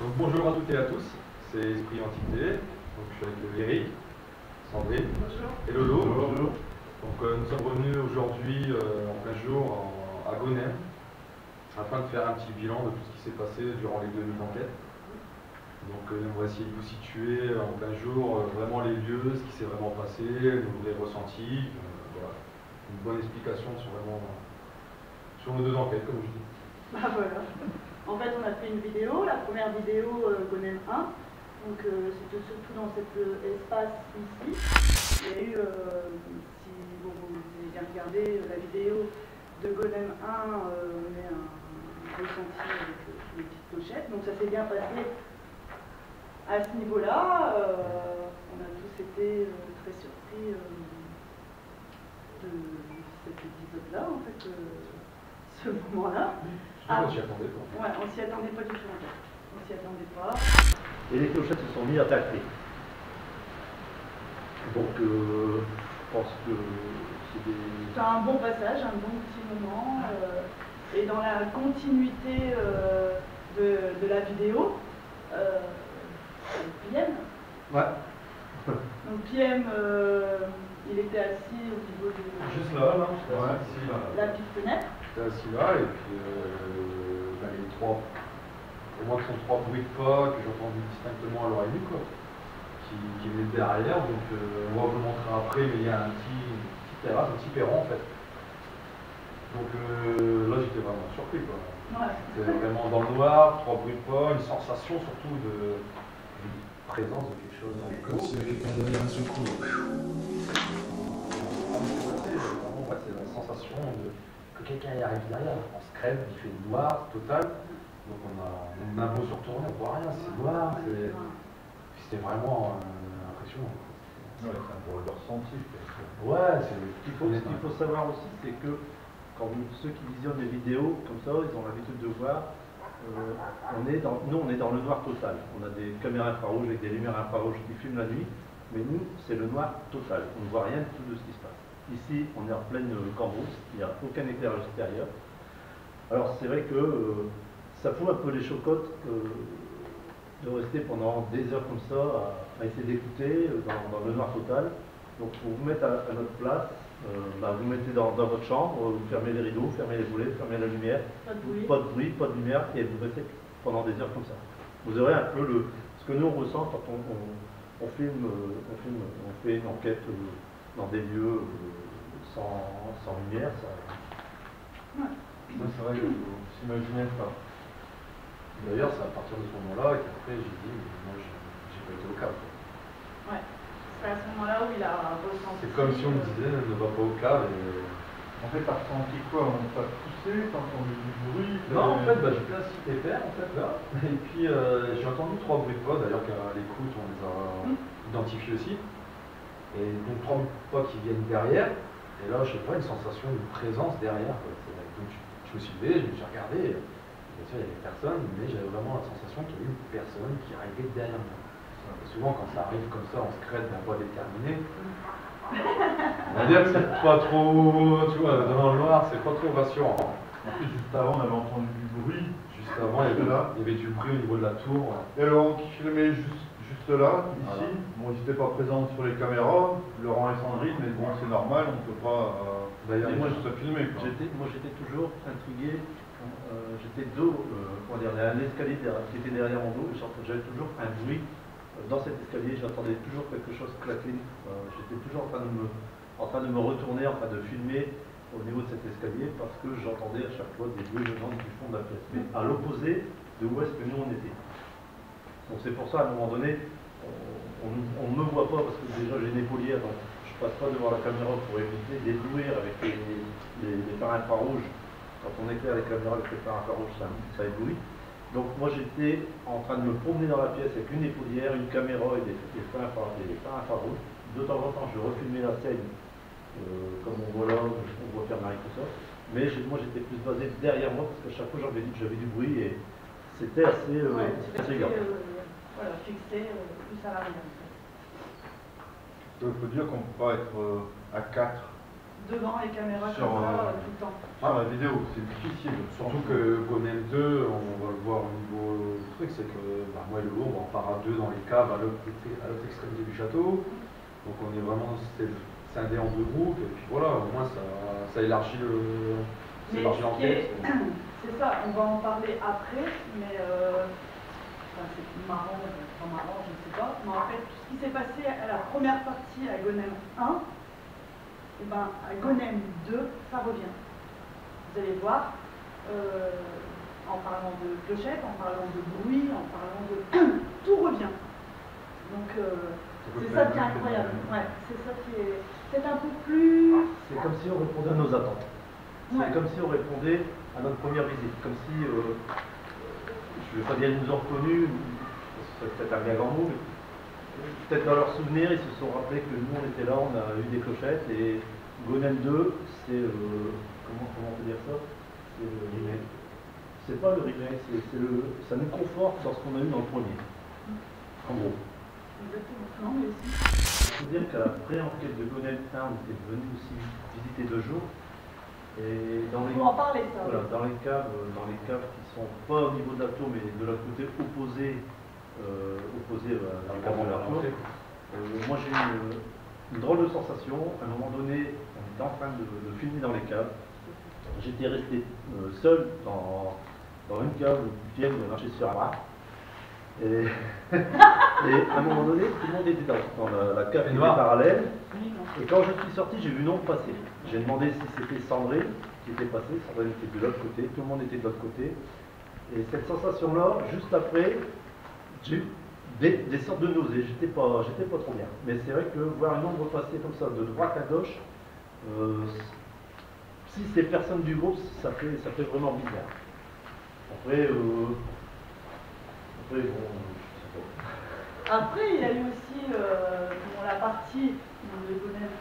Donc bonjour à toutes et à tous, c'est Esprit Entité, donc je suis avec Eric, Sandrine et Lolo. Bonjour. Donc nous sommes revenus aujourd'hui en plein jour à Gonem afin de faire un petit bilan de tout ce qui s'est passé durant les 2 nuits d'enquête. Donc on va essayer de vous situer en plein jour vraiment les lieux, ce qui s'est vraiment passé, nos vrais ressentis, voilà. Une bonne explication sur nos 2 enquêtes comme je dis. Ah voilà. En fait, on a fait une vidéo, la première vidéo Gonem 1. Donc c'était surtout dans cet espace ici. Il y a eu, si vous avez bien regardé la vidéo de Gonem 1, on a un ressenti avec les petites clochettes. Donc ça s'est bien passé à ce niveau-là. On a tous été très surpris de cet épisode-là, en fait, ce moment-là. On s'y attendait pas. Ouais, on s'y attendait pas du tout. On s'y attendait pas. Et les clochettes se sont mis à tacler. Donc, je pense que c'est un bon passage, un bon petit moment. Et dans la continuité de la vidéo, PM. Ouais. Donc PM, il était assis au niveau de Juste là, ici, là. La petite fenêtre. J'étais assis là et puis les 3, au moins ce sont 3 bruits de pas que j'ai entendus distinctement à l'oreille nue, quoi, qui venaient derrière. Donc on va vous le montrer après, mais il y a un petit terrasse, un petit perron en fait. Donc là j'étais vraiment surpris, quoi. Ouais. C'était vraiment dans le noir, 3 bruits de pas, une sensation surtout de présence de quelque chose dans le corps. Comme s'il y avait quelqu'un derrière un secours. C'est la sensation que quelqu'un y arrive derrière. On se crève, il fait noir total. Donc on a beau se retourner, on voit rien, c'est noir. C'était vraiment impressionnant. Ouais, c'est un drôle de ressenti. Ouais, Ce qu'il faut savoir aussi, c'est que ceux qui visionnent les vidéos comme ça, ils ont l'habitude de voir. Nous, on est dans le noir total. On a des caméras infrarouges avec des lumières infrarouges qui filment la nuit, mais nous, c'est le noir total. On ne voit rien du tout de ce qui se passe. Ici, on est en pleine cambrousse, il n'y a aucun éclairage extérieur. Alors, c'est vrai que ça fout un peu les chocottes de rester pendant des heures comme ça à essayer d'écouter dans le noir total. Donc, pour vous mettre à notre place, vous mettez dans votre chambre, vous fermez les rideaux, fermez les volets, fermez la lumière, pas de bruit, pas de lumière, et vous restez pendant des heures comme ça. Vous aurez un peu ce que nous on ressent quand on filme, on fait une enquête dans des lieux sans lumière. Ouais. C'est vrai qu'on s'imaginait pas. D'ailleurs, c'est à partir de ce moment-là qu'après j'ai dit, moi j'ai pas été au cave. Ouais. C'est à ce moment-là où il a ressenti. C'est comme si on me disait, ne va pas au cave. En fait, t'as ressenti quoi? On t'a poussé, t'as entendu du bruit? Non, en fait, j'étais assis pépère, en fait, là. Et puis, j'ai entendu 3 bruits de pas, d'ailleurs, qu'à l'écoute, on les a identifiés aussi. Et donc, 3 bruits de pas qui viennent derrière. Et là, je sais pas, une sensation de présence derrière, quoi. Donc, je me suis levé, je me suis regardé. Bien sûr, il y avait personne, mais j'avais vraiment la sensation qu'il y avait une personne qui arrivait derrière moi. Et souvent, quand ça arrive comme ça, on se crée d'un pas déterminé. On va dire que c'est pas trop, tu vois, dans le noir, c'est pas trop rassurant. En plus, juste avant, on avait entendu du bruit. Juste avant, il y avait du bruit au niveau de la tour. Et Laurent qui filmait juste là, ici. Voilà. Bon, ils n'étaient pas présents sur les caméras, Laurent et Sandrine, mais bon, c'est normal, on ne peut pas. D'ailleurs, moi, je suis filmé. Moi, j'étais toujours intrigué. J'étais dos, il y avait un escalier qui était derrière mon dos, j'avais toujours un bruit. Dans cet escalier, j'entendais toujours quelque chose claquer. J'étais toujours en train de me retourner, en train de filmer au niveau de cet escalier parce que j'entendais à chaque fois des bruits venant du fond de la pièce. Mais à l'opposé de où est-ce que nous on était. Donc c'est pour ça, à un moment donné, on ne me voit pas parce que déjà j'ai une épaulière, donc je passe pas devant la caméra pour éviter d'éblouir avec les phares infrarouges. Quand on éclaire les caméras avec les phares infrarouges, ça éblouit. Donc moi j'étais en train de me promener dans la pièce avec une épaulière, une caméra et des phares infrarouges. De temps en temps je refilmais la scène comme on voit là, on voit faire Marie tout ça. Mais moi j'étais plus basé derrière moi parce qu'à chaque fois j'avais dit que j'avais du bruit et c'était assez grave. Voilà, fixé plus à l'arrière. Il faut dire qu'on ne peut pas être à 4 devant les caméras Sur, comme ça tout le temps. Ah, la vidéo, c'est difficile. Surtout que Gonem 2, on va le voir au niveau du truc, c'est que moi et le loup, on part à deux dans les caves à l'autre extrémité du château. Donc on est vraiment scindé en deux groupes, et puis voilà, au moins ça élargit l'enquête. C'est ça, on va en parler après, mais c'est marrant, pas marrant, je ne sais pas. Mais en fait, tout ce qui s'est passé à la première partie à Gonem 1, et ben, à Gonem 2, ça revient. Vous allez voir, en parlant de clochette, en parlant de bruit, en parlant de... tout revient. Donc c'est ça qui est incroyable. Ouais, c'est ça qui est... C'est un peu plus... C'est comme si on répondait à nos attentes. C'est comme si on répondait à notre première visite. Comme si, je ne vais pas dire qu'ils nous ont reconnus, c'est peut-être un bien grand mot, mais peut-être dans leurs souvenirs, ils se sont rappelés que nous on était là, on a eu des clochettes, et Gonem 2, c'est comment on peut dire ça? C'est le remake. C'est pas le remake, ça nous conforte dans ce qu'on a eu dans le premier. En gros. Exactement. Non, mais aussi. Il faut dire qu'à la pré-enquête de Gonem 1, on était venu aussi visiter 2 jours. Et dans les, en parler, ça, voilà, dans les caves qui sont pas au niveau de la tour, mais de l'autre côté opposé, à la cave de la tour. Moi j'ai eu une drôle de sensation. À un moment donné, on était en train de filmer dans les caves. J'étais resté seul dans une cave où Pierre de marcher sur un bras. Et à un moment donné, tout le monde était dans la cave qui était parallèle. Et quand je suis sorti, j'ai vu Nombre passer. J'ai demandé si c'était Sandrine qui était passée. Sandrine était de l'autre côté, tout le monde était de l'autre côté. Et cette sensation-là, juste après, j'ai eu des sortes de nausées. J'étais pas trop bien. Mais c'est vrai que voir une ombre passer comme ça, de droite à gauche, si c'est personne du groupe, ça fait vraiment bizarre. Après, bon, Après, il y a eu aussi dans la partie de Gonem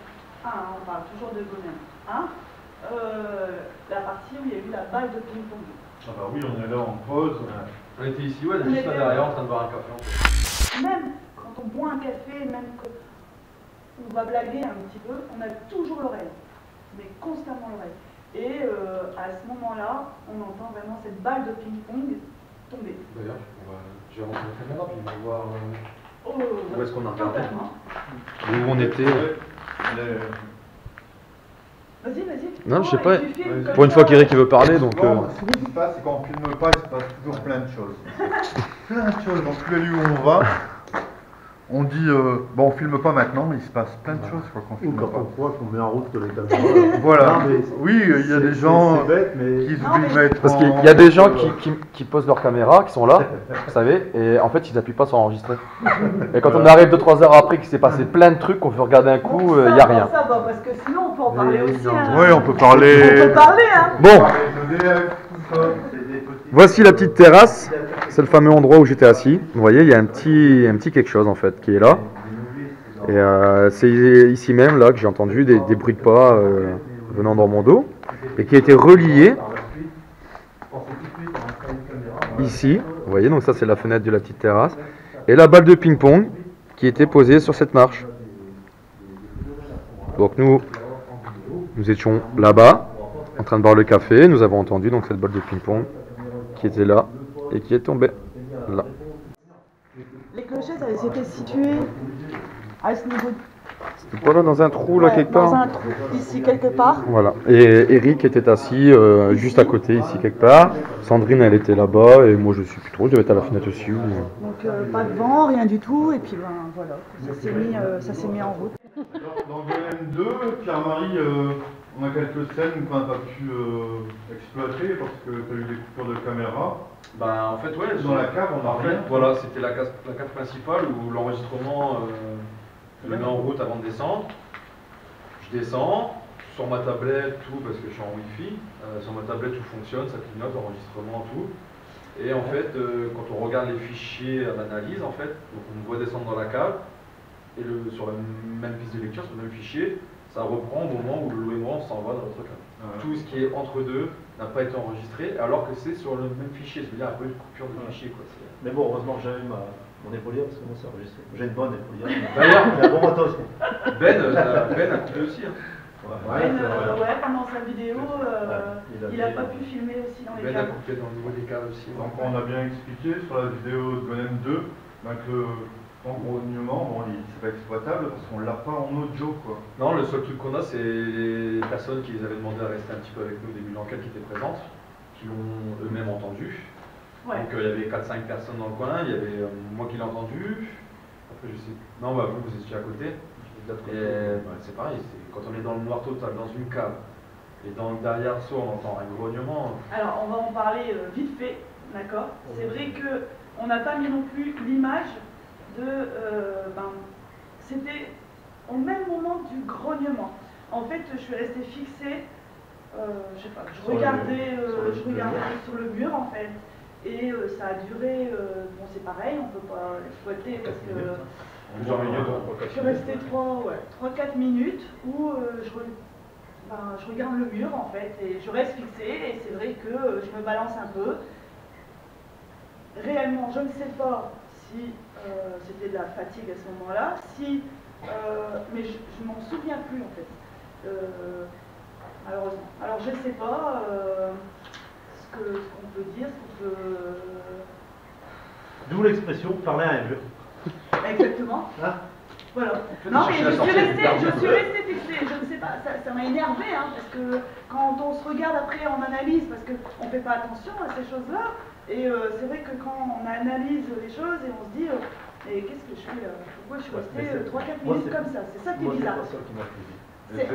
1, on parle toujours de Gonem 1, la partie où il y a eu la balle de ping-pong. Ah bah oui, on est là en pause. On était ici, ouais, juste là derrière en train de boire un café. En fait. Même quand on boit un café, même qu'on va blaguer un petit peu, on a toujours l'oreille, mais constamment l'oreille. Et à ce moment-là, on entend vraiment cette balle de ping-pong tomber. D'ailleurs, je vais rentrer la caméra, puis on va voir où est-ce qu'on a regardé. Totalement. Où on était. Vas-y. Non, je sais pas. Pour Pour une fois qu'Eric veut parler, donc. Ce qui se passe, c'est quand on filme pas, il se passe toujours plein de choses. Plein de choses. Dans tous les lieux où on va, on dit bon, on filme pas maintenant, mais il se passe plein de choses quand on filme pas. Ou quand on met en route les caméras. Voilà. Non, oui, il y a des gens bête, mais... qui oublient de mettre. Parce qu'il y a des gens qui posent leur caméra, qui sont là, vous savez, et en fait ils appuient pas sur enregistrer. Et quand on arrive 2-3 heures après qu'il s'est passé plein de trucs, qu'on veut regarder un coup, il n'y a rien. Ça va, parce que sinon on peut en parler aussi. Hein. Oui, on peut parler. On peut parler, hein. Bon, EDF, tout ça. voici la petite terrasse. C'est le fameux endroit où j'étais assis. Vous voyez, il y a un petit quelque chose en fait qui est là. Et c'est ici même là que j'ai entendu des bruits de pas venant dans mon dos et qui a été relié ici. Vous voyez, donc ça c'est la fenêtre de la petite terrasse et la balle de ping-pong qui était posée sur cette marche. Donc nous étions là-bas en train de boire le café. Nous avons entendu donc cette balle de ping-pong qui était là et qui est tombée là. Les clochettes, elles étaient situées à ce niveau. C'était pas là dans un trou là quelque part? Dans un trou, ici quelque part. Voilà. Et Eric était assis juste à côté ici quelque part. Sandrine elle était là-bas et moi je suis plus trop, je devais être à la fenêtre aussi. Donc pas de vent, rien du tout et puis ben voilà, ça s'est mis en route. Dans Gonem 2, Pierre-Marie, on a quelques scènes qu'on n'a pas pu exploiter parce que tu as eu des coupures de caméra. Bah en fait ouais, Dans la cave on a en fait, rien. voilà, c'était la cave principale où l'enregistrement je le mets en route avant de descendre. Je descends sur ma tablette, tout parce que je suis en wifi. Sur ma tablette tout fonctionne, ça clignote, enregistrement, tout. Et en fait, quand on regarde les fichiers à l'analyse, en fait, donc on me voit descendre dans la cave et sur la même piste de lecture, sur le même fichier, ça reprend au moment où Lolo et moi on s'envoie dans notre cave. Tout ce qui est entre deux n'a pas été enregistré alors que c'est sur le même fichier. Je veux dire, un peu une coupure de fichier quoi. Mais bon, heureusement que j'avais mon épaulière parce que moi c'est enregistré. J'ai une bonne épaulière. D'ailleurs, j'ai un bon matos. Ben a coupé aussi. Hein. Ouais, pendant sa vidéo, il n'a pas pu filmer aussi dans les Ben a caves. coupé dans le niveau des caves aussi. Donc on a bien expliqué sur la vidéo de Golem 2 que en grognement, bon, c'est pas exploitable parce qu'on l'a pas en audio quoi. Non, le seul truc qu'on a, c'est les personnes qui les avaient demandé à rester un petit peu avec nous au début de l'enquête qui étaient présentes, qui l'ont eux-mêmes entendu. Ouais. Donc il y avait 4-5 personnes dans le coin, il y avait moi qui l'ai entendu. Après, je sais. Non, bah, vous étiez à côté. Et bah, c'est pareil, quand on est dans le noir total, dans une cave, et derrière soi, on entend un grognement. Alors, on va en parler vite fait, d'accord? C'est vrai qu'on n'a pas mis non plus l'image de... c'était au même moment du grognement. En fait, je suis restée fixée, je sais pas, je regardais sur le mur en fait. Et ça a duré, bon c'est pareil, on peut pas exploiter parce que je suis restée 3-4 minutes où je regarde le mur en fait et je reste fixée et c'est vrai que je me balance un peu. Réellement, je ne sais pas si c'était de la fatigue à ce moment-là, mais je m'en souviens plus en fait, malheureusement. Alors je ne sais pas ce qu'on peut dire, ce qu'on peut... D'où l'expression parler à un mur. Exactement. Hein? Voilà. Non mais je suis restée fixée, je ne sais pas, ça m'a énervé hein, parce que quand on se regarde après en analyse, parce qu'on ne fait pas attention à ces choses-là, et c'est vrai que quand on analyse les choses et on se dit mais qu'est-ce que je fais là? Pourquoi je suis restée 3-4 minutes comme ça? C'est ça qui est bizarre. C'est pas ça qui m'a fait.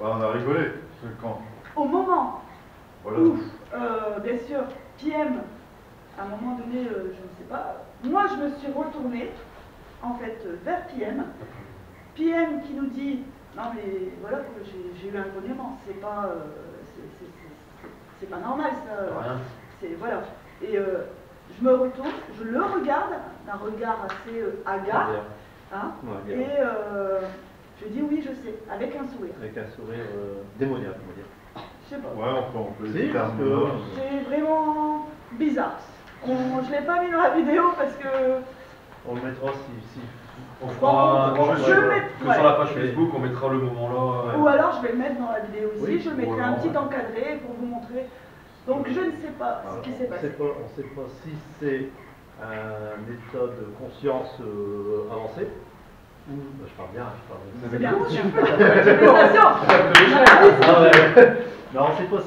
On a rigolé, quand Au moment voilà. où, bien sûr, PM, à un moment donné, je ne sais pas, moi je me suis retournée en fait vers PM qui nous dit non mais voilà j'ai eu un grognement, c'est pas c'est pas normal ça, c'est voilà, et je me retourne, je le regarde d'un regard assez hagard hein, et je dis oui je sais, avec un sourire, Démoniaque on va dire. je sais pas, ouais on peut Si, parce que c'est vraiment bizarre. Je ne l'ai pas mis dans la vidéo parce que on le mettra si on fera sur la page Ouais. Facebook, on mettra le moment là. ou alors je vais le mettre dans la vidéo aussi, Oui, je mettrai voilà, un petit ouais. encadré pour vous montrer. Donc je ne sais pas ce qui s'est passé. On ne sait pas si c'est un état de conscience avancé ou je parle bien. C'est bien, félicitations. Non, on ne sait pas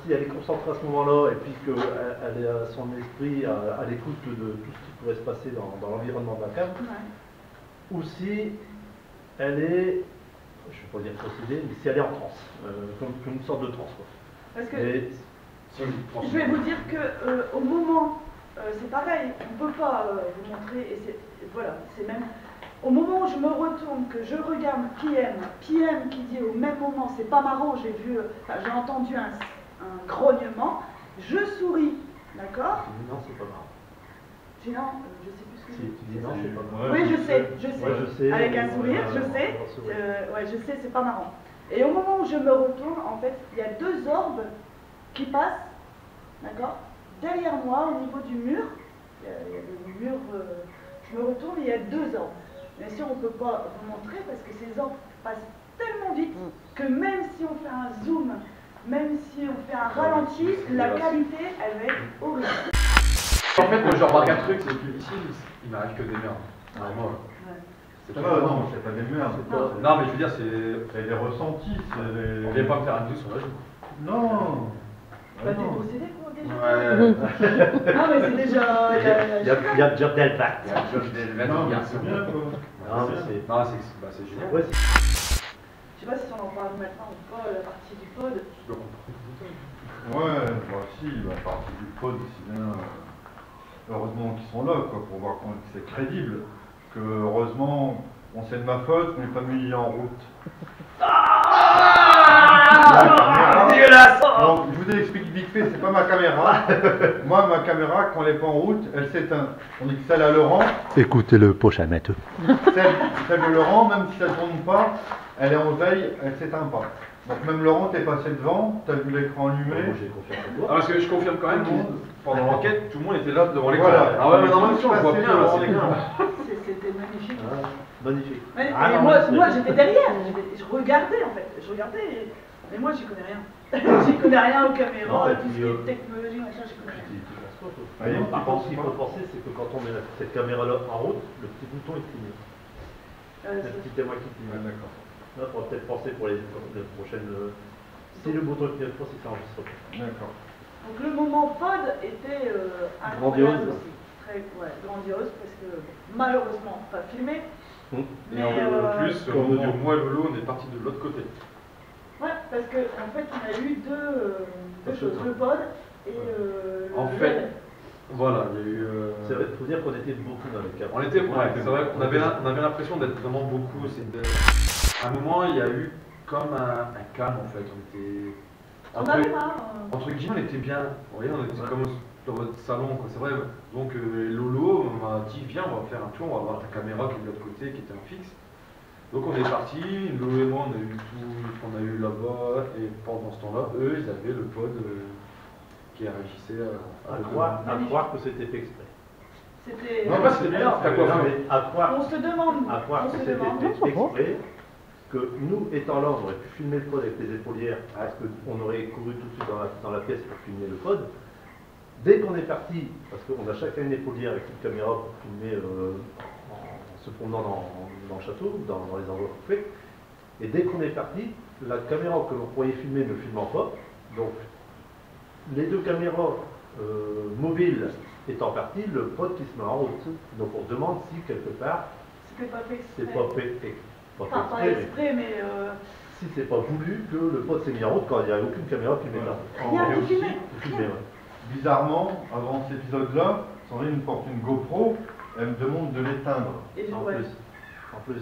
si elle est concentrée à ce moment-là et puis qu'elle est son esprit à l'écoute de tout ce qui pourrait se passer dans l'environnement de la cave, ou si elle est, je ne vais pas dire possédée, mais si elle est en transe, comme une sorte de transe. Quoi. Parce que Et, je vais vous dire que au moment, c'est pareil, on ne peut pas vous montrer, et voilà, c'est même au moment où je me retourne, que je regarde PM qui dit au même moment, c'est pas marrant, j'ai entendu un grognement, je souris, d'accord? non, c'est pas marrant. J'ai non, je sais plus ce que Si, tu dis non, c'est. c'est pas marrant. Oui, je sais. Ouais, je sais. Avec un sourire, je sais. Ouais, je sais, c'est pas marrant. Et au moment où je me retourne, en fait, il y a deux orbes qui passent, d'accord? Derrière moi, au niveau du mur, il y a le mur, je me retourne, il y a deux orbes. Bien sûr, on ne peut pas vous montrer parce que ces orbes passent tellement vite que même si on fait un zoom, même si on fait un ralenti, la qualité, elle va être horrible. En fait, moi je remarque un truc, c'est que ici, il m'arrive que des merdes. Vraiment. C'est pas non, c'est pas des merdes. Non, mais je veux dire, c'est. C'est des ressentis. On vient pas me faire un douce sur la joue. Non. Bah, t'es possédé quoi déjà? Ouais. Non mais c'est déjà... Il y a Job Delvac. Non, c'est bien quoi. Non, mais C'est génial. ouais, Je sais pas si on en parle maintenant ou pas, la partie du pod. Ouais, bah si, la partie du pod, c'est bien. Heureusement qu'ils sont là, quoi, pour voir que c'est crédible. Que heureusement, bon, c'est de ma faute, je n'ai pas mis en route. Dégueulasse! Donc, je vous explique vite fait écoutez, c'est pas ma caméra. Moi, ma caméra, quand elle n'est pas en route, elle s'éteint. Tandis que celle à Laurent, Écoutez le prochain maître. celle de Laurent, même si elle ne tourne pas, elle est en veille, elle ne s'éteint pas. Donc même Laurent, t'es passé devant, t'as vu l'écran allumé. Moi, j'ai confiance en toi. Ah, parce que je confirme quand même que pendant l'enquête, tout le monde était là devant l'écran. Voilà. Ah ouais, mais normalement, on voit bien devant c'est l'écran. C'était magnifique. Ah, magnifique. Mais, Ah, mais non, moi, mais moi c'est- j'étais derrière, je regardais en fait, mais moi j'y connais rien. J'y connais rien aux Non, caméras, et tout ce puis, qui est technologie, machin, j'y connais rien. Tu penses pas, toi. Ah, il Par contre, ce qu'il pense faut pas. penser, c'est que quand on met cette caméra-là en route, le petit bouton est cligné. Le C'est- petit témoin qui Ouais, clignote. d'accord. Là, il faudra peut-être penser pour les prochaines. Si le bouton clignote pas, c'est que ça enregistre pas. D'accord. Donc le moment pod était incroyable Grandiose. aussi. Très grandiose parce que malheureusement pas filmé. Et Mais, en plus, comme audio. moi et Lolo, on est parti de l'autre côté. Ouais, parce que en fait on a eu deux choses, le pod et En le fait, web. voilà, il y a eu. C'est vrai, il faut dire qu'on était beaucoup dans les cas. On était, ouais, c'est vrai qu'on avait, on avait l'impression d'être vraiment beaucoup. À un moment, il y a eu comme un calme en fait. On était. On avait marre. Entre guillemets, on était bien. Vous voyez, on était comme dans votre salon, quoi. C'est vrai. Donc, Lolo m'a dit viens, on va faire un tour, on va voir ta caméra qui est de l'autre côté, qui était en fixe. Donc, on est parti. Lolo et moi, on a eu tout ce qu'on a eu là-bas. Et pendant ce temps-là, eux, ils avaient le pod qui réagissait À croire que c'était fait exprès. C'était. Non, pas c'était bien. Alors, T'as quoi faire Mais à croire, on se demande. à croire on que se c'était demande. fait exprès, que nous, étant là, on aurait pu filmer le pod avec les épaulières, parce qu'on aurait couru tout de suite dans la pièce pour filmer le pod. Dès qu'on est parti, parce qu'on a chacun une épaulière avec une caméra pour filmer en se promenant dans le château, dans les endroits coupés, et dès qu'on est parti, la caméra que l'on croyait filmer ne filmant pas, donc les deux caméras mobiles étant parties, le pod qui se met en route. Donc on se demande si quelque part, C'était pas fait exprès. c'est pas fait Enfin, pas exprès, mais exprès, mais. si c'est pas voulu que le pod s'est mis en route quand il n'y a aucune caméra qui met là. Rien de filmé. Filmé, ouais. Bizarrement, avant cet épisode-là, Sandrine porte une GoPro, elle me demande de l'éteindre. Et je, En ouais. plus. En plus.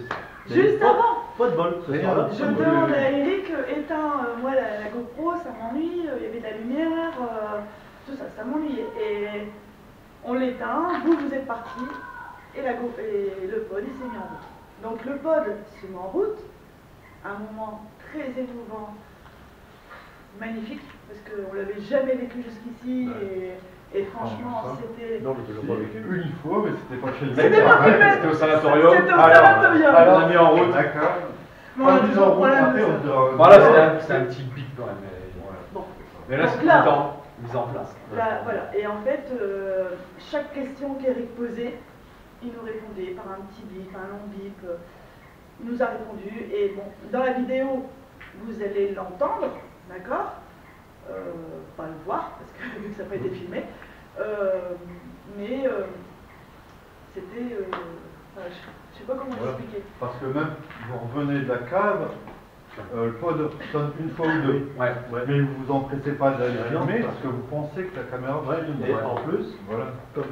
Juste Mais avant, pas de bol, ce Rien. soir-là. je demande à Eric, éteins moi la GoPro, ça m'ennuie, il y avait de la lumière, tout ça, ça m'ennuie. Et on l'éteint, vous êtes partis, et le pod il s'est mis en route. Donc le pod se met en route, un moment très émouvant, magnifique, parce qu'on l'avait jamais vécu jusqu'ici, et franchement Ah, ça. c'était... Non, mais tu l'as pas vécu. Une fois, mais c'était pas chez le C'était mec. pas filmé. C'était au sanatorium. C'était au sanatorium. On a mis en route. D'accord. Bon, on a Pas toujours en route, problème de après, ça. on dira- Voilà, c'est un petit bip quand même. Bon. Mais là, Donc c'était là- mis en place. Là, voilà. Et en fait, chaque question qu'Eric posait, il nous répondait par un petit bip, un long bip. Il nous a répondu. Et bon, dans la vidéo, vous allez l'entendre, d'accord pas le voir, parce que vu que ça n'a pas été filmé. Mais c'était... enfin, je sais pas comment Voilà. expliquer. Parce que même, vous revenez de la cave, le pod sonne une fois ou deux. Ouais. Ouais. Mais vous vous empressez pas d'aller Ouais, filmer non. parce que vous pensez que la caméra Ouais, filme. et en plus, Voilà. comme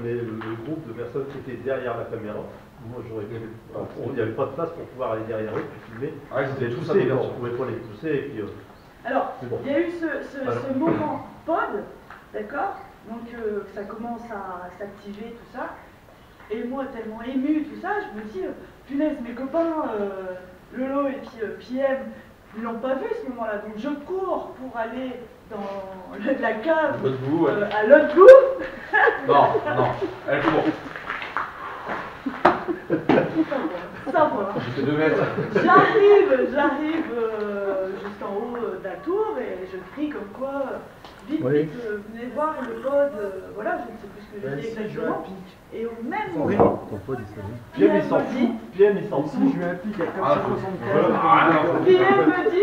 le groupe de personnes qui étaient derrière la caméra, moi j'aurais il n'y avait pas de place pour pouvoir aller derrière eux et filmer. Ah, ils étaient Les tous pousser, à on pouvait pas les pousser et puis Alors, c'est bon. il y a eu ce Alors. moment pod, d'accord. Donc ça commence à s'activer, tout ça. Et moi, tellement ému, tout ça, je me dis, punaise, mes copains, Lolo et puis PM, ils l'ont pas vu ce moment-là. Donc je cours pour aller dans la cave L'autre bout, ouais. à l'autre bout. Non, non, elle court. Ça va. C'est 2 mètres. J'arrive juste en haut de la tour et je crie comme quoi, vite, Oui. vite, venez voir le pod, voilà, je ne sais plus ce que je dis exactement. Et au même Oui. moment, PM il PM s'en me dit, fout, PM il s'en fout. Ah, PM me dit,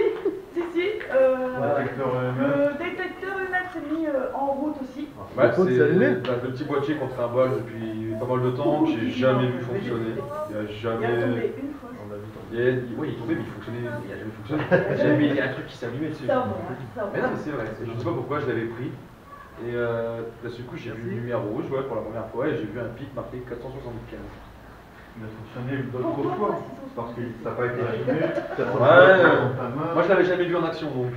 si, Détecteur le détecteur humain s'est mis en route aussi. Ouais, Le pod c'est s'est allumé. le petit boîtier qu'on trimballe depuis pas mal de temps, que j'ai jamais vu fonctionner. Il a Il a jamais. tombé une fois. On a vu ton- Oui, il est tombé, mais il fonctionnait. Il a jamais fonctionné. Il y a un truc qui s'allumait dessus. Ça va, ça Mais va. non, mais c'est vrai. Je ne sais pas pourquoi je l'avais pris. Et d'un seul coup, j'ai vu une lumière rouge ouais, pour la première fois et j'ai vu un pic marqué 475. Il a fonctionné d'autres Pourquoi fois. pas 675? Parce que ça n'a pas été filmé. Ouais, moi je l'avais jamais vu en action donc.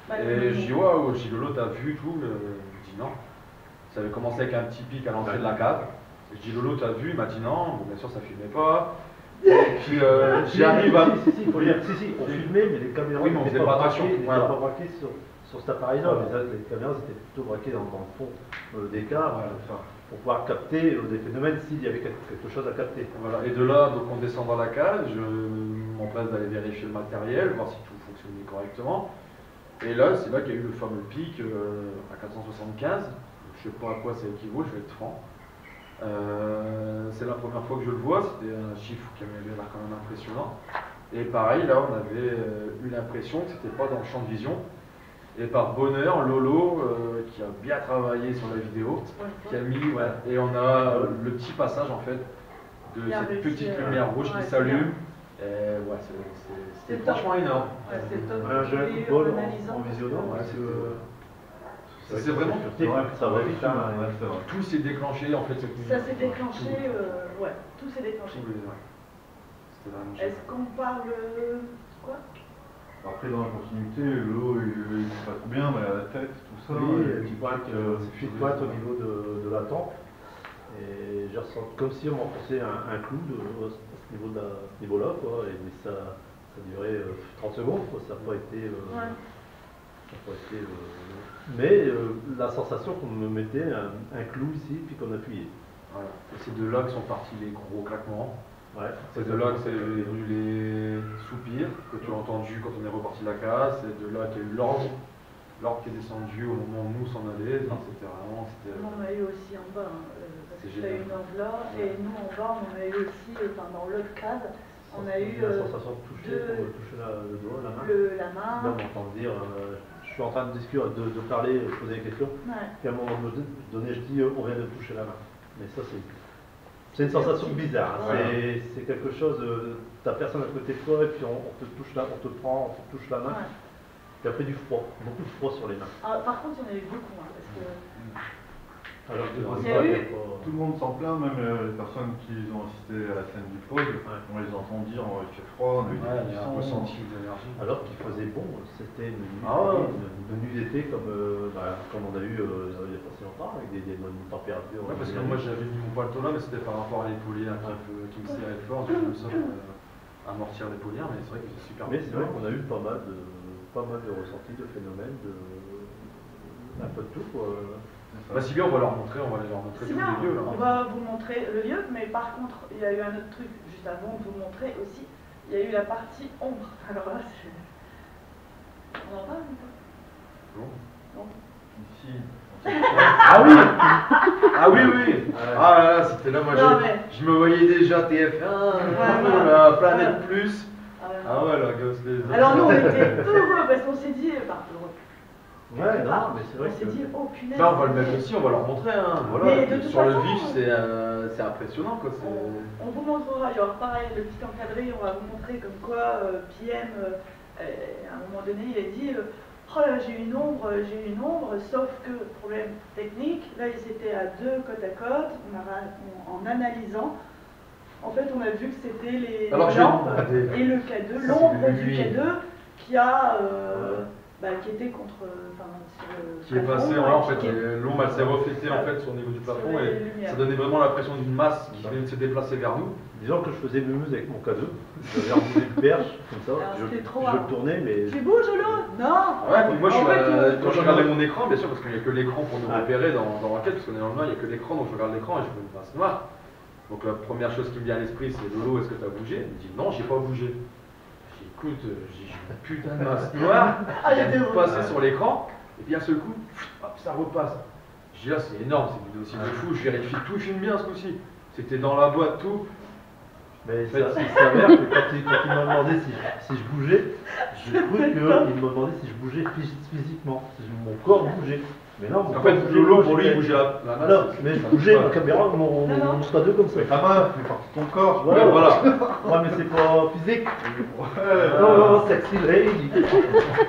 Bah, Et je dis waouh, je dis Lolo, t'as vu tout? Il me dit non. Ça avait commencé avec un petit pic à l'entrée de la cave. Je dis Lolo, t'as vu? Il m'a dit non. Bon, bien sûr, ça filmait pas. Et puis j'arrive à. Si, il faut dire, si, on filmait, mais les caméras Oui, mais on n'étaient faisait pas pas attention, braquées, voilà. pas braquées sur cet appareil-là. Voilà. Les caméras étaient plutôt braquées dans le fond des caves, enfin, pour pouvoir capter des phénomènes s'il y avait quelque chose à capter. Voilà. Et de là, donc on descend dans la cave, je m'empresse d'aller vérifier le matériel, voir si tout fonctionnait correctement. Et là, c'est là qu'il y a eu le fameux pic à 475. Je sais pas à quoi ça équivaut, je vais être franc. C'est la première fois que je le vois, c'était un chiffre qui m'avait l'air quand même impressionnant. Et pareil, là, on avait eu l'impression que c'était pas dans le champ de vision. Et par bonheur, Lolo, qui a bien travaillé sur la vidéo, qui a mis, et on a le petit passage en fait de Il a cette réussi, petite lumière rouge qui c'est s'allume. bien. Et ouais, C'est c'était franchement énorme. Ouais, c'est top. J'ai un Et coup de bol analysant, en visionnant, Ouais, parce que c'est vraiment ça va vite. Hein, c'est vrai. tout s'est déclenché en fait cette nuit. Ça s'est déclenché, ouais, tout s'est déclenché. Tous les- ouais. C'était vraiment Est-ce qu'on parle. Quoi? Après, dans la continuité, l'eau, il est pas trop bien, mais à la tête, tout ça. Oui, et tu pointes au niveau de la tempe. Et j'ai ressenti comme si on m'enfonçait un clou à ce niveau-là, quoi. Et mais ça durait 30 secondes, quoi. Ça n'a pas été. Ouais. Ça n'a pas été mais la sensation qu'on me mettait un clou ici, puis qu'on appuyait. Voilà. Et c'est de là que sont partis les gros claquements. Ouais, C'est de là que c'est venu les soupirs que tu as entendus quand on est reparti de la case. C'est de là qu'il y a eu l'ordre qui est descendu au moment où nous s'en allait. Enfin, c'était vraiment. On en a eu aussi en bas, parce C'est que tu as eu une ordre là, et nous en bas on en a eu aussi, enfin dans l'autre case, on a eu la sensation de toucher, on me toucher le doigt, la main. la main. Là, on m'entend dire, je suis en train de discuter, de parler, de poser des questions. Ouais. Puis à un moment donné, je dis, on vient de toucher la main. Mais ça, c'est une sensation bizarre. Hein. Ouais. C'est quelque chose, t'as personne à côté de toi, et puis on te touche là, on te prend, on te touche la main. Ouais. Puis après du froid, beaucoup de froid sur les mains. Ah, par contre, il y en a eu beaucoup, hein, parce que. Alors que Il y a eu- Tout le monde s'en plaint, même les personnes qui ont assisté à la scène du pod, on les entend dire il fait froid, on a eu Ouais, des il y a un frissons. ressenti d'énergie. Alors qu'il faisait bon, c'était une nuit, Ah ouais. une nuit d'été comme on a eu il y a pas si longtemps, avec des bonnes températures. Ouais, parce que moi j'avais mis mon palto là, mais c'était par rapport à l'épaulien qui me serrait fort, j'ai mis ça pour amortir l'épaulien, mais c'est vrai que c'est super. Mais c'est vrai qu'on a eu pas mal de ressentis, de phénomènes, un peu de tout, quoi. Bah si bien on va leur montrer, on va aller leur montrer C'est tous bien, les lieux là. on va vous montrer le lieu, mais par contre, il y a eu un autre truc juste avant de vous montrer aussi. Il y a eu la partie ombre. Alors là, c'est. On en parle ou pas? Bon. Non. Ici, Ah oui. Ah oui oui. Ah là là, c'était là, moi Non, mais- je me voyais déjà TF1, la Planète Plus. Ah ouais, la gosse les. Alors nous, on était heureux parce qu'on s'est dit. Enfin, heureux. Ouais, non, mais c'est vrai On s'est que... dit, oh punaise. Ça on va le mettre aussi, on va leur montrer. Hein. Voilà. Mais de toute Sur le façon, vif, c'est impressionnant quoi. On vous montrera, il y aura pareil, le petit encadré, on va vous montrer comme quoi PM, à un moment donné, il a dit oh là, j'ai eu une ombre, sauf que, problème technique, là ils étaient à deux côte à côte, en analysant, en fait on a vu que c'était les lampes et le K2, l'ombre du K2 qui a. Qui était contre. Qui est passé, en fait, l'ombre elle s'est reflétée en fait sur le niveau du plafond et ça donnait vraiment l'impression d'une masse qui venait de se déplacer vers nous. Disons que je faisais mumuse avec mon K2, j'avais remoulé le perche, comme ça, Alors, je c'était trop le rare. tournais, mais... Tu bouges l'autre? Non. Ouais, puis moi En fait, quand je regardais mon écran, bien sûr, parce qu'il n'y a que l'écran pour nous repérer dans l'enquête, parce qu'on est dans le noir, il n'y a que l'écran, donc je regarde l'écran et je vois une masse noire. Donc la première chose qui me vient à l'esprit, c'est Lolo, est-ce que tu as bougé? Il me dit non, j'ai pas bougé. Écoute, j'ai une putain de masse noire, Ah, elle il était est passée sur l'écran, et puis à ce coup, hop, ça repasse. Je dis là, c'est énorme, c'est une vidéo aussi de fou, je vérifie tout, filme bien ce coup-ci. C'était dans la boîte, tout. Mais ça, il s'avère que quand il m'a demandé si je bougeais, j'ai cru qu'il me demandait si je bougeais physiquement, si mon corps bougeait. Mais non, mon En corps fait, bougeait Lolo, pas, pour lui, il j'étais- bougeait la masse. Alors, mais je bougeais ma caméra, mon K2 comme ça. mais ta main fait partie de ton corps. Voilà, Voilà. Ouais, mais c'est pas physique. Ouais, Non, sexy lady.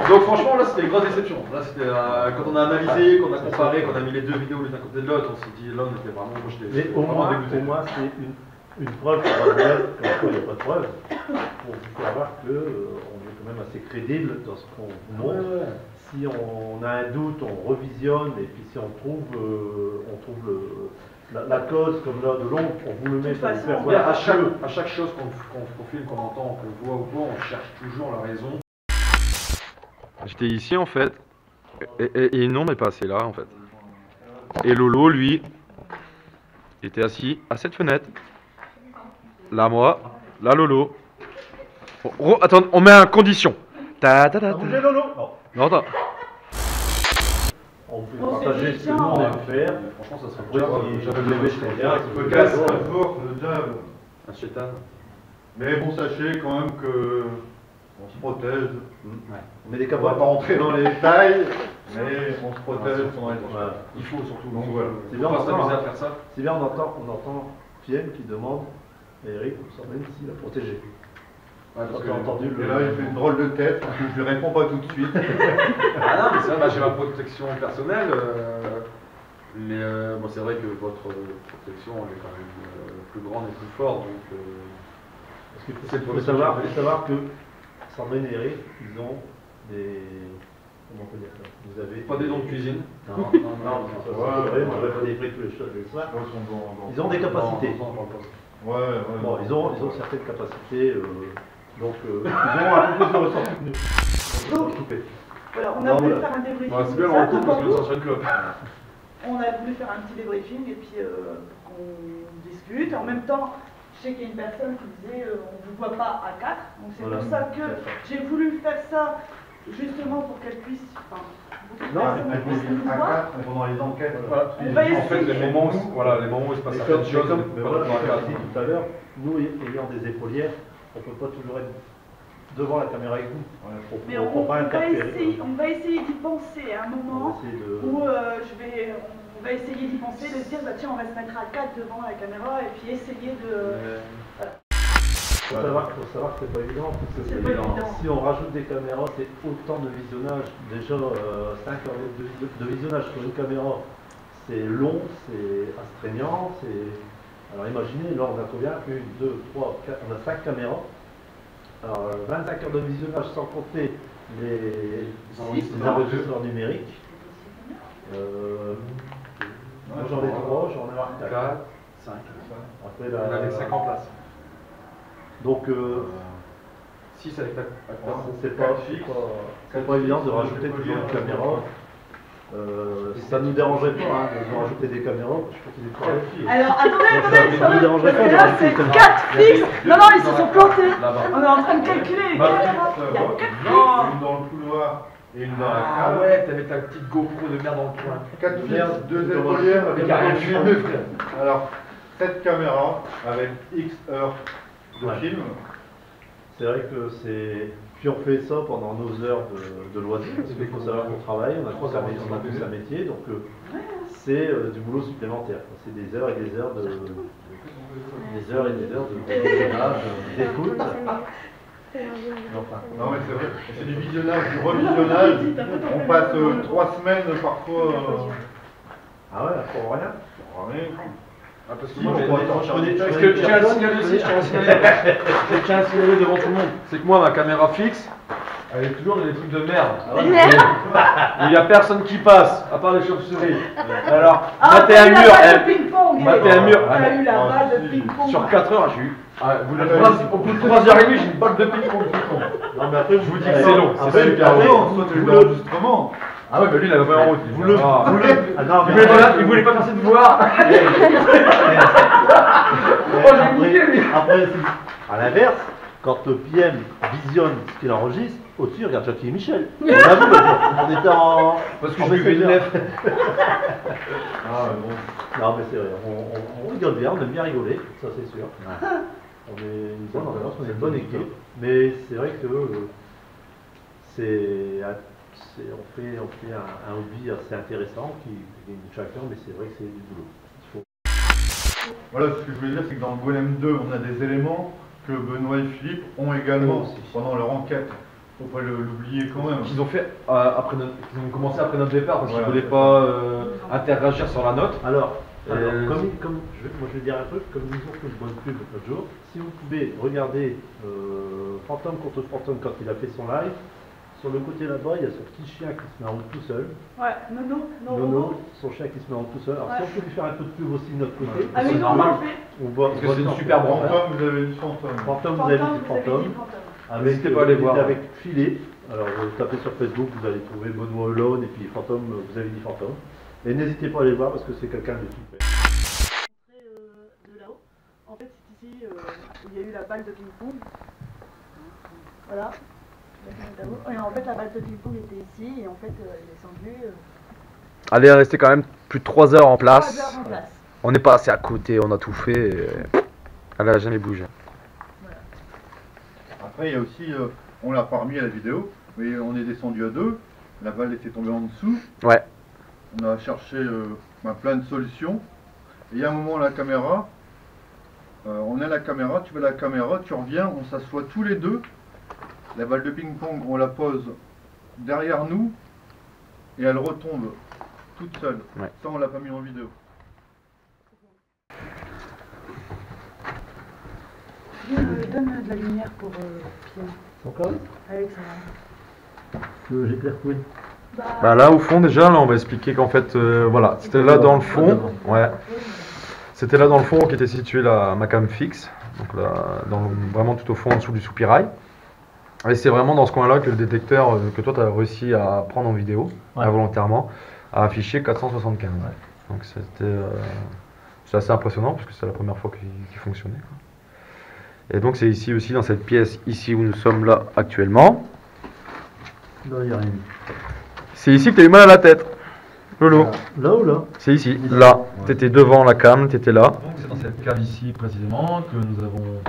Donc franchement, là, c'était une grosse déception. Là, c'était quand on a analysé, qu'on a comparé, qu'on a mis les deux vidéos l'une à côté de l'autre, on s'est dit là, on était vraiment projetés. Mais au moins, c'est une preuve pour Adèle, quand il n'y a pas de preuve, pour vous faire voir qu'on est quand même assez crédible dans ce qu'on vous montre. Ouais. Si on a un doute, on revisionne, et puis si on trouve la cause, comme là de l'ombre, on vous le met, ça vous fait Ouais, voir à chaque chose qu'on filme, qu'on entend, qu'on voit ou quoi, on cherche toujours la raison. J'étais ici en fait, et non mais pas assez là en fait. Et Lolo, lui, était assis à cette fenêtre. Là moi, là Lolo. Attends, on met en condition. Bougez Lolo. Non, attends. On peut Bon, c'est partager ce que bien. nous on aime faire. Franchement, ça serait Après, bien. si j'avais levé, je serais bien. Podcast un jour, le diable. Un chétan. Mais bon, sachez quand même que on se protège. On met des On va capotes. pas rentrer dans les détails, mais on se protège pendant les Voilà. Il faut surtout. Donc voilà. C'est C'est bien, bien, on pas s'amuser entend, à faire ça. C'est bien, on entend Fienne qui demande à Eric Sandrine s'il a protégé. Ouais, parce Quand t'as entendu Et là, il fait une drôle de tête, parce que je lui réponds pas tout de suite. Ah non, mais c'est vrai, bah, j'ai ma protection personnelle. Mais bon, c'est vrai que votre protection elle est quand même plus grande et plus forte. Donc, Parce qu'il C'est faut pour savoir, ça. que Sandrine et Eric, ils ont des... Comment on peut dire ça? Vous avez... pas des dons de cuisine. Non, ça, c'est vrai, moi je fais des frites tous les soirs. Ils ont des capacités. Ouais. Bon, ils ont certaines capacités, donc ils ont un peu plus de ressenti que nous. Donc, Coupé. voilà, on a Non, voulu voilà. faire un débriefing. Ouais, c'est bien, de on ça, recoupe devant parce que vous. nous, ça serait une clope. On a voulu faire un petit débriefing et puis qu'on discute. En même temps, je sais qu'il y a une personne qui disait on ne vous voit pas à 4. Donc c'est Voilà. pour ça que j'ai voulu faire ça justement pour qu'elle puisse. Enfin, pour que Non, personne ne puisse nous à voir. 4 pendant les enquêtes. Voilà. On va En fait, essayer. les moments où il se passe Mais certaines choses, mais pas voilà, dans comme la je l'ai dit tout à l'heure, nous ayant des épaulières, on ne peut pas toujours être devant la caméra avec vous. Mais On on prend pas va interférer. essayer d'y penser à un On moment va essayer de... où on va essayer d'y penser, de se dire bah tiens on va se mettre à 4 devant la caméra et puis essayer de. Faut savoir que c'est pas évident, parce que C'est pas évident. si on rajoute des caméras, c'est autant de visionnage. Déjà, 5 heures de visionnage sur une caméra, c'est long, c'est astreignant, Alors imaginez, là on a combien? 1, 2, 3, 4, on a 5 caméras. Alors 25 heures de visionnage sans compter les enregistreurs numériques. Moi j'en ai 3, j'en ai 4. 4, 5. Après, On avait 5 en place. Donc 6 avec la. c'est pas évident de rajouter toujours une caméra. Ça ne nous dérangerait pas de rajouter des caméras. Je crois qu'il est correct. Alors attendez, Ça ne nous dérangerait parce pas que de là rajouter c'est des caméras. 4 fixes. Non, ils se sont plantés. Là-bas. On est en train de calculer les caméras. Il y a 4 fixes. Une dans le couloir et une dans la Ah cave. ouais, t'avais ta petite GoPro de merde dans le coin. 4 fixes, Merde, 2 c'est épaulières Mais avec y a rien un de film. film. Alors, 7 caméras avec X heures de Ouais. film. C'est vrai que c'est. Puis on fait ça pendant nos heures de loisirs, parce qu'il faut savoir qu'on travaille, on a tous un métier, donc c'est du boulot supplémentaire. C'est des heures et des heures de visionnage, d'écoute. Enfin, Non mais c'est vrai, c'est du visionnage, du revisionnage. On passe 3 semaines parfois. Ah ouais, pour rien. Ah, parce que Si, moi, on j'ai voit des- tant, je connais- Parce que je tiens à le signaler aussi, je tiens à le signaler. Je tiens à le signaler devant tout le monde. C'est que moi, ma caméra fixe, elle est toujours dans des trucs de merde. Il n'y a personne qui passe, à part les chauves-souris. Alors, Ah, mater t'as un eu la mur, balle de ping-pong. mater un mur. T'as eu la Ah, balle de si. ping-pong. Sur 4 heures, j'ai eu. Au bout de 3h30, j'ai une balle de ping-pong. Non mais après, je vous dis que c'est long, c'est Après, super après, long. on saute vous les le- enregistrements. Ah ouais, mais lui, il avait pas en route. Vous le. Ah. Ah non, Il mais voulait pas faire ses devoirs. Oh, j'ai niqué, lui. Après, à l'inverse, quand le PM visionne ce qu'il enregistre, au-dessus, il regarde Jackie et Michel. On avoue, on était en. Parce que en je buvais une messenger. nef. Ah, bon. Non, mais c'est vrai, on rigole bien, on aime bien rigoler, ça c'est sûr. On est une bonne ambiance, on est une bonne équipe, mais c'est vrai que on fait un hobby assez intéressant qui gagne chacun, mais c'est vrai que c'est du boulot. Il faut- Voilà, ce que je voulais dire, c'est que dans le Golem 2, on a des éléments que Benoît et Philippe ont également Aussi. pendant leur enquête. Faut pas l'oublier quand même. Qu'ils ont fait qu'ils ont commencé après notre départ parce qu'ils Voilà, voulaient c'est pas interagir sur la note. Alors, Alors, moi je vais dire un truc, comme nous ont fait une bonne pub l'autre jour, si vous pouvez regarder Fantôme contre Fantôme quand il a fait son live, sur le côté là-bas, il y a son petit chien qui se met en route tout seul. Ouais, Nono, Nono, son chien qui se met en route tout seul. Alors si on peut lui faire un peu de pub aussi de notre côté, Ah, mais c'est nous, normal. on fait. on voit Parce que c'est une super branche. Fantôme, vous avez dit Fantôme. Fantôme, vous avez dit Fantôme. N'hésitez pas à aller voir. Avec Filet. Alors vous tapez sur Facebook, vous allez trouver Benoît Hollande et puis Fantôme, vous avez dit Fantôme. Et n'hésitez pas à aller voir parce que c'est quelqu'un de super. De là-haut. En fait, c'est ici où il y a eu la balle de ping-pong. Voilà. Et en fait, la balle de ping-pong était ici et en fait, elle est descendue. Elle est restée quand même plus de 3 heures en 3 place. heures en place. On est passé à côté, on a tout fait. Et elle a jamais bougé. Voilà. Après, il y a aussi, on l'a pas remis à la vidéo, mais on est descendu à 2. La balle était tombée en dessous. Ouais. On a cherché plein de solutions. Et il y a un moment, la caméra, on a la caméra, tu veux la caméra, tu reviens, on s'assoit tous les deux. La balle de ping-pong, on la pose derrière nous et elle retombe toute seule. Ouais. Ça, on l'a pas mis en vidéo. Donne de la lumière pour Pierre. Encore Avec ça. j'éclaire Queen. Bah là au fond déjà, là on va expliquer qu'en fait, voilà, c'était là dans le fond. Ouais. C'était là dans le fond qu'était située ma cam fixe. Donc là, vraiment tout au fond en dessous du soupirail. Et c'est vraiment dans ce coin-là que le détecteur que toi tu as réussi à prendre en vidéo, involontairement, a affiché 475. Ouais. Donc c'est assez impressionnant parce que c'est la première fois qu'il fonctionnait, quoi. Et donc c'est ici aussi, dans cette pièce, ici où nous sommes là actuellement. Là, il n'y a rien. C'est ici que tu as eu mal à la tête, Lolo. Là ou là? C'est ici, là. Tu étais devant la cam, tu étais là. Donc c'est dans cette cave ici précisément que nous avons,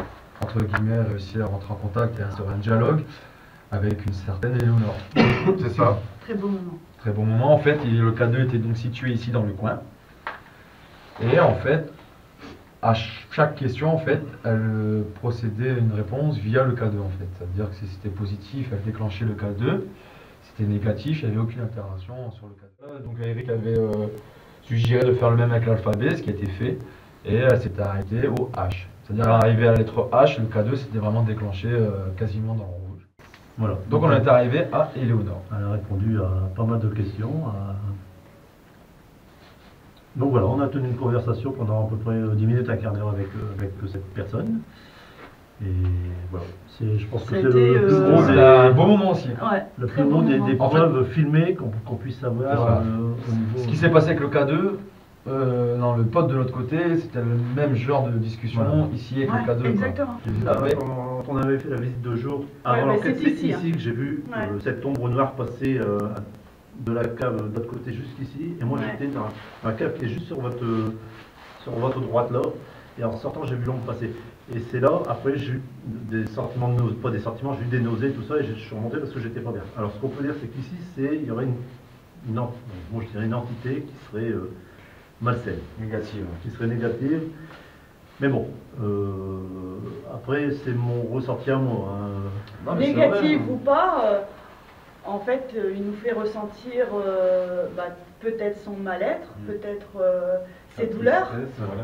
entre guillemets, réussi à rentrer en contact et à instaurer un dialogue avec une certaine Éléonore. C'est ça. Très beau moment. Très bon moment. En fait, le K2 était donc situé ici dans le coin. Et en fait, à chaque question, en fait, elle procédait à une réponse via le K2, en fait. C'est-à-dire que si c'était positif, elle déclenchait le K2. Si c'était négatif, il n'y avait aucune altération sur le K2. Donc Eric avait suggéré de faire le même avec l'alphabet, ce qui a été fait. Et elle s'était arrêtée au H. C'est-à-dire arrivé à la lettre H, le K2 s'était vraiment déclenché quasiment dans le rouge. Voilà. Donc on est arrivé à Éléonore. Elle a répondu à pas mal de questions. Donc voilà, on a tenu une conversation pendant à peu près 10 minutes, un quart d'heure avec cette personne. Et voilà, je pense que c'est le plus gros C'est un beau moment aussi. Ouais, le très plus gros bon des moment. preuves filmées qu'on puisse savoir au niveau... Ce qui s'est passé avec le K2, dans le pote de l'autre côté, c'était le même genre de discussion ici avec le K2. Quoi. Exactement. Quand on avait fait la visite de jour, avant mais l'enquête, c'est c'est ici, ici que j'ai vu cette ombre noire passer de la cave de l'autre côté jusqu'ici. Et moi j'étais dans la cave qui est juste sur votre droite là. Et en sortant, j'ai vu l'ombre passer. Et c'est là, après, j'ai eu des sentiments de nausée, pas des sentiments, j'ai eu des nausées, tout ça, et je suis remonté parce que j'étais pas bien. Alors ce qu'on peut dire, c'est qu'ici, il y aurait une entité qui serait malsaine. Négative. Qui serait négative. Mais bon, après, c'est mon ressenti à moi. Hein. Négative ou pas, en fait, il nous fait ressentir peut-être son mal-être, peut-être ses douleurs,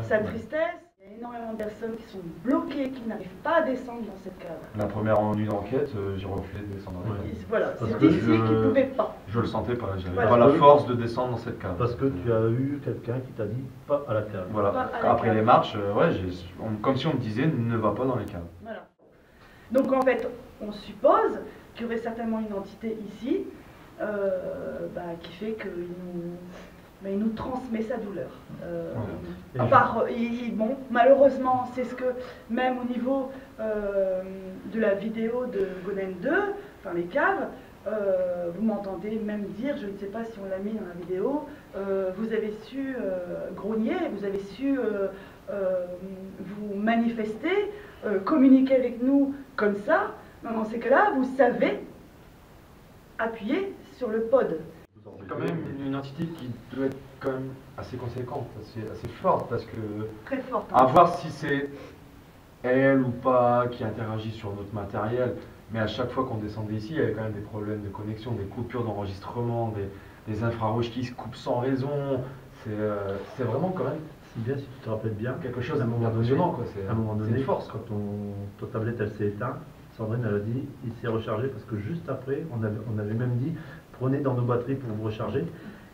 sa tristesse. Il y a énormément de personnes qui sont bloquées, qui n'arrivent pas à descendre dans cette cave. La première nuit d'enquête, j'ai refusé de descendre dans la cave. Voilà, Parce c'est que ici qu'ils ne pouvaient pas. Je le sentais pas, j'avais Voilà. pas la force de descendre dans cette cave. Parce que tu as eu quelqu'un qui t'a dit pas à la cave. Voilà. Pas à la Après cave. les marches, comme si on me disait ne va pas dans les caves. Voilà. Donc en fait, on suppose qu'il y aurait certainement une entité ici qui fait qu'il nous transmet sa douleur. Malheureusement, c'est ce que, même au niveau de la vidéo de Gonen 2, enfin les caves, vous m'entendez même dire, je ne sais pas si on l'a mis dans la vidéo, vous avez su grogner, vous avez su vous manifester, communiquer avec nous comme ça. Dans ces cas-là, vous savez appuyer sur le pod. C'est quand même une entité qui doit être quand même assez conséquente, assez forte, parce que Très forte. à voir si c'est elle ou pas qui interagit sur notre matériel, mais à chaque fois qu'on descendait ici, il y avait quand même des problèmes de connexion, des coupures d'enregistrement, des infrarouges qui se coupent sans raison. C'est vraiment quand même Si bien, si tu te rappelles bien, Quelque chose à un moment donné, d'impressionnant, quoi. à un moment c'est donné, une force. quand ta tablette elle s'est éteinte, Sandrine elle a dit il s'est rechargé parce que juste après, on avait même dit prenez dans nos batteries pour vous recharger.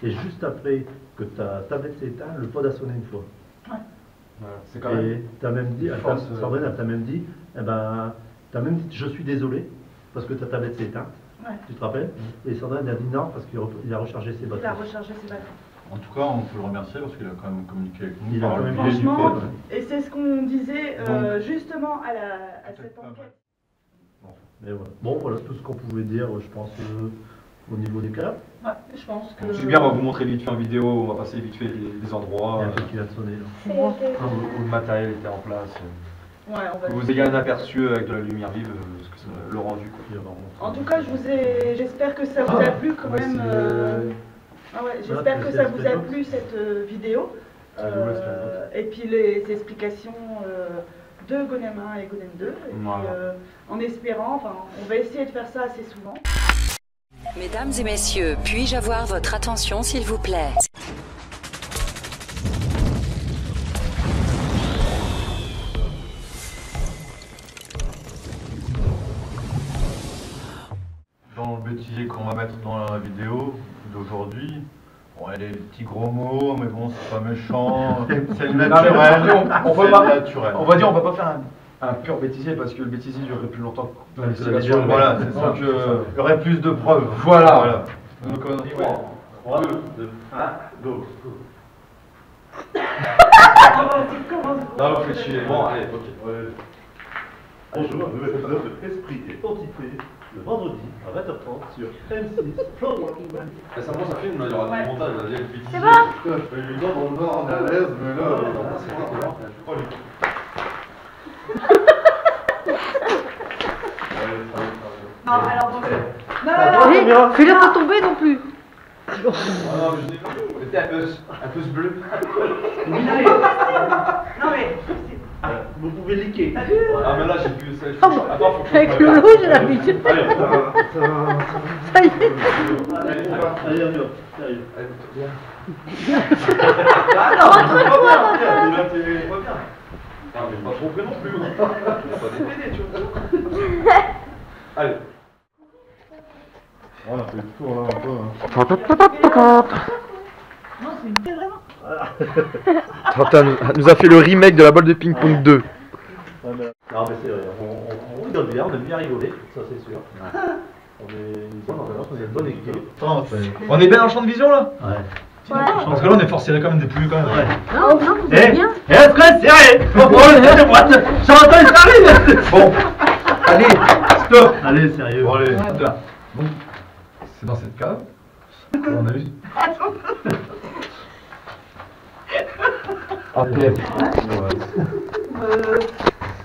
Et juste après que ta tablette s'est éteinte, le pod a sonné une fois. Voilà, c'est quand même. Et tu as même dit, Sandrine elle t'a même dit, eh ben, t'as même dit je suis désolé parce que ta tablette s'est éteinte. Ouais. Tu te rappelles? Et Sandrine a dit non parce qu'il a rechargé ses Il a batteries. rechargé ses batteries. En tout cas, on peut le remercier parce qu'il a quand même communiqué avec nous. Il a par quand le même biais du Franchement, pod. et c'est ce qu'on disait Donc, justement à cette enquête. Mais voilà. Bon, voilà tout ce qu'on pouvait dire, je pense, au niveau des cas. Ouais, je pense que. Super, on va vous montrer vite fait en vidéo, on va passer vite fait les endroits Il y a un truc qui vient de sonner là. où le matériel était en place. Ouais, on va. Que vous ayez un aperçu avec de la lumière vive, ce que le rendu. Quoi. Puis, on va remontrer. En tout cas, j'espère que ça vous a plu quand même. Ah ouais, j'espère que ça vous a plu cette vidéo. Et puis les explications de Gonem 1 et Gonem 2. Et puis, en espérant, enfin, on va essayer de faire ça assez souvent. Mesdames et messieurs, puis-je avoir votre attention s'il vous plaît? dans le bêtisier qu'on va mettre dans la vidéo d'aujourd'hui, bon, il y a des petits gros mots, mais bon, c'est pas méchant, c'est naturel. On c'est naturel. va dire, on va pas faire un pur bêtisier parce que le bêtisier durerait plus longtemps que l'investigation. Voilà, c'est ça. Donc, Il y aurait plus de preuves. voilà. Donc, 3, 2, 1, go. Non, vous faites chier. Bon, allez, ok. Bonjour, nouvelle épisode de Esprit et Entité, le vendredi à 20h30 sur M6 Floor Walking Man. Ça filme, il y aura du montage, il y a le bêtisier. C'est bon. je fais une dent dans le nord, on est à l'aise, mais là, c'est pas du tout. Non, alors donc. Non. Fais-le pas tomber non plus. Non, mais je n'ai pas tout. C'était un peu bleu. Non mais. Vous pouvez liker. Ah, mais là, j'ai plus ça. Oh, Attends, faut que je avec le rouge, j'ai l'habitude. Allez, Ça y est. Allez, on y va. Sérieux. Ah, mais pas trop près non plus. Il n'y a pas d'épée, tu vois. Allez. on a fait le tour là un peu. Non, c'est une paix vraiment. Tintin nous a fait le remake de la balle de ping-pong 2. Non mais c'est vrai, on rigole bien, on aime bien rigoler, ça c'est sûr. On est une bonne ambiance, on est une bonne équipe. On est bien dans le champ de vision là? Ouais. Parce que là, on est forcé quand même des plus quand même. Ouais. Non, non, vous êtes bien. Est-ce que c'est serré? J'entends une sarine. Bon, allez, stop. Allez, sérieux. Bon, allez, là. Donc, c'est dans cette cave. On a eu. APF.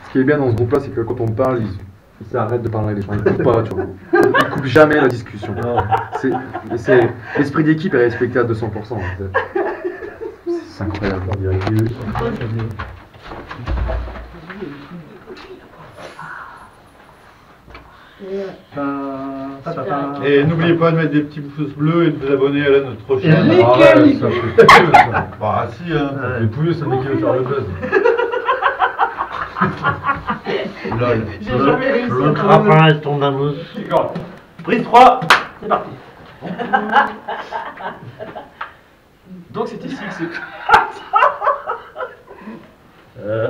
Ce qui est bien dans ce groupe-là, c'est que quand on parle, ils s'arrêtent de parler. Ils coupent pas, tu vois. Ils coupent jamais la discussion. C'est l'esprit d'équipe est respecté à 200%. En fait. C'est incroyable. Et n'oubliez pas de mettre des petits pouces bleus et de vous abonner à notre chaîne. Nickel. Ça fait pouilleux, ça. Bah si, hein. Ça fait pouilleux, ça mec qui veut faire le buzz. Lol. J'ai jamais réussi. Le crapin est ton amour. Prise 3, c'est parti. Donc c'est ici que c'est.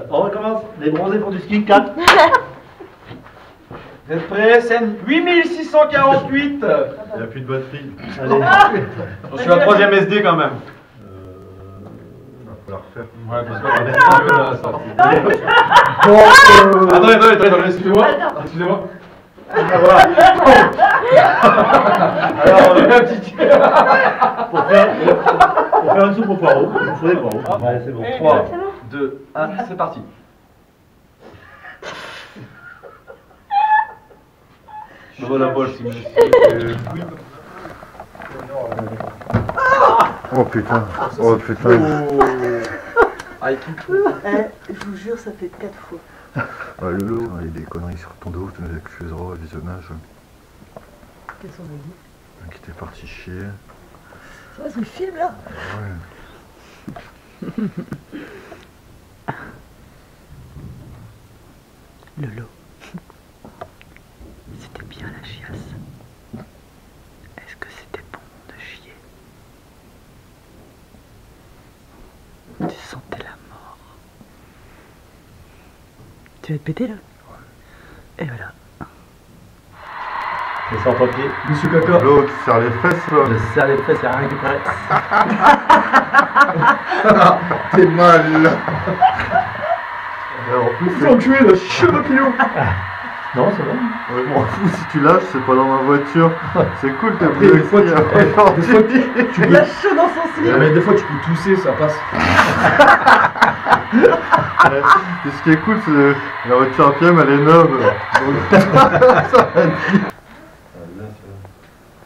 On recommence. Les bronzés font du ski, 4. Vous êtes prêts? Scène 8648. Il n'y a plus de batterie. Allez. Je suis à 3ème SD quand même. Il va falloir refaire. Ouais, parce que attendez, excusez-moi. Excusez-moi. Alors, on a un petit pour faire une soupe aux poireaux, il nous faut des poireaux. Allez, c'est bon. 3, 2, 1, c'est parti. Je vois la bolle, si Oh putain. Oh putain. Je vous jure, ça fait 4 fois. Ouais, Lolo, il y a des conneries sur ton dos, tu nous excuseras au visionnage. Qu'est-ce qu'on a dit? Qui t'est parti chier. Ça va, c'est le film là? Ouais. Lolo, c'était bien la chiasse. Est-ce que c'était bon de chier? Tu sentais la mort. Tu vas te péter là? Et voilà. C'est sans papier. Monsieur Caca. L'autre, tu serres les fesses là. Je serre les fesses, il n'y a rien à récupérer. T'es mal là. En plus, c'est enculé le cheveu pilou. Non, c'est bon. Ouais, je m'en fous si tu lâches, c'est pas dans ma voiture. C'est cool, t'as Après, des fois, tu peux... Il a chaud dans son slip. Mais des fois, tu peux tousser, ça passe. Et ce qui est cool, c'est la voiture à PM, elle est neuve. Donc, ça va être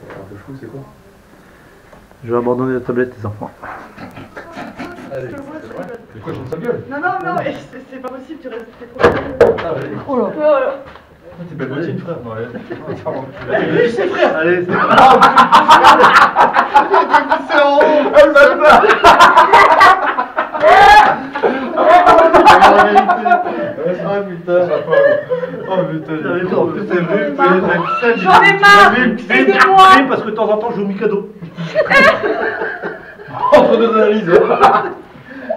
Un peu fou, c'est quoi? Je vais abandonner la tablette, les enfants. Allez, Je le vois, c'est je vrai. rigole. C'est quoi, je sa gueule? Non, mais c'est pas possible, tu restes trop. Ah, ouais. Oh là. T'es belle bottine, frère. Ouais. C'est frère. Allez, c'est Elle va pas. Oh putain. Oh putain. En plus, c'est vrai. J'en ai marre. Aidez-moi. parce que de temps en temps, je joue au Mikado. Entre deux analyses.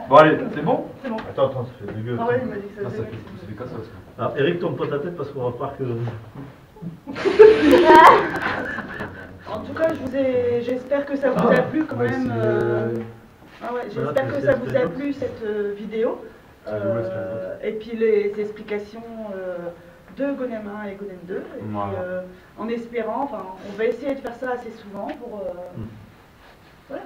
Bon, allez, c'est bon? Attends, ça fait dégueu. Ah ouais, il m'a dit que ça Ah, faisait ça fait cassos. Alors, Eric, tourne pas ta tête parce qu'on va croire que... En tout cas, j'espère que ça vous a plu quand même. Ah ouais, j'espère que ça vous a plu cette vidéo. Et puis les explications de Gonem 1 et Gonem 2. Et puis, en espérant, enfin, on va essayer de faire ça assez souvent pour. Voilà.